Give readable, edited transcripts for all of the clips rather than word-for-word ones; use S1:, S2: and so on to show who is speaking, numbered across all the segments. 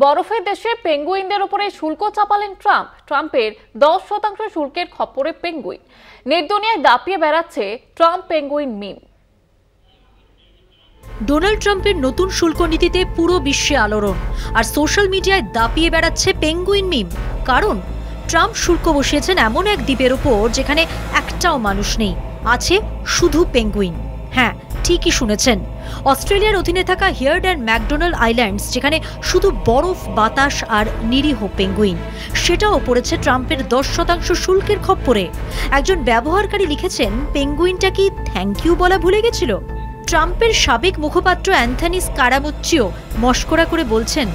S1: বরফের দেশে পেঙ্গুইনদের উপরে শুল্ক চাপালেন ট্রাম্পের 10% শুল্কের খপ্পরে পেঙ্গুইন। নেট দুনিয়ায় দাপিয়ে বেড়াচ্ছে ট্রাম্প পেঙ্গুইন মিম।
S2: ডোনাল্ড ট্রাম্পের নতুন শুল্ক নীতিতে পুরো বিশ্বে আলোড়ন, আর সোশ্যাল মিডিয়ায় দাপিয়ে বেড়াচ্ছে পেঙ্গুইন মিম। কারণ ট্রাম্প শুল্ক বসিয়েছেন এমন এক দ্বীপের উপর যেখানে একটাও মানুষ নেই, আছে শুধু পেঙ্গুইন। হ্যাঁ, ঠিকই শুনেছেন, অস্ট্রেলিয়ার অধীনে থাকা হিয়ার্ড অ্যান্ড ম্যাকডোনাল্ড আইল্যান্ডস, যেখানে শুধু বরফ, বাতাস আর নিরীহ পেঙ্গুইন, সেটাও পড়েছে ট্রাম্পের 10% শুল্কের খপ্পরে। একজন ব্যবহারকারী লিখেছেন, পেঙ্গুইনটা কি থ্যাংক ইউ বলা ভুলে গেছিল। ট্রাম্পের সাবেক মুখপাত্র অ্যান্থনি স্কারামুচ্চিও মস্করা করে বলছেন,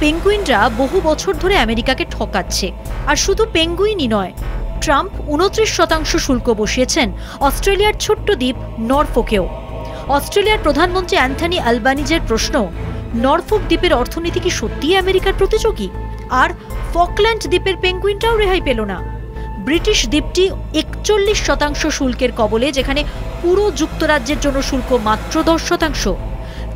S2: পেঙ্গুইনরা বহু বছর ধরে আমেরিকাকে ঠকাচ্ছে। আর শুধু পেঙ্গুইনই নয়, ট্রাম্প 29% শুল্ক বসিয়েছেন অস্ট্রেলিয়ার ছোট্ট দ্বীপ নরফোকেও। অস্ট্রেলিয়ার প্রধানমন্ত্রী অ্যান্থনি আলবানিজের প্রশ্ন, নরফোক দ্বীপের অর্থনীতি কি সত্যিই আমেরিকার প্রতিযোগী? আর ফকল্যান্ড দ্বীপের পেঙ্গুইনটাও রেহাই পেল না। ব্রিটিশ দ্বীপটি 41% শুল্কের কবলে, যেখানে পুরো যুক্তরাজ্যের জন্য শুল্ক মাত্র 10%।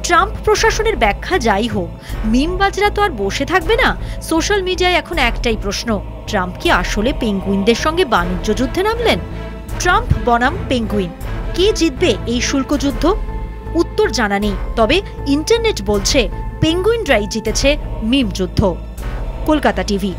S2: ট্রাম্প প্রশাসনের ব্যাখ্যা যাই হোক, মিমবাজরা তো আর বসে থাকবে না। সোশ্যাল মিডিয়ায় এখন একটাই প্রশ্ন, ট্রাম্প কি আসলে পেঙ্গুইনদের সঙ্গে বাণিজ্য যুদ্ধে নামলেন? ট্রাম্প বনাম পেঙ্গুইন, কে জিতবে এই শুল্ক যুদ্ধ? উত্তর জানা নেই, তবে ইন্টারনেট বলছে পেঙ্গুইনরাই জিতেছে মিম যুদ্ধ। কলকাতা টিভি।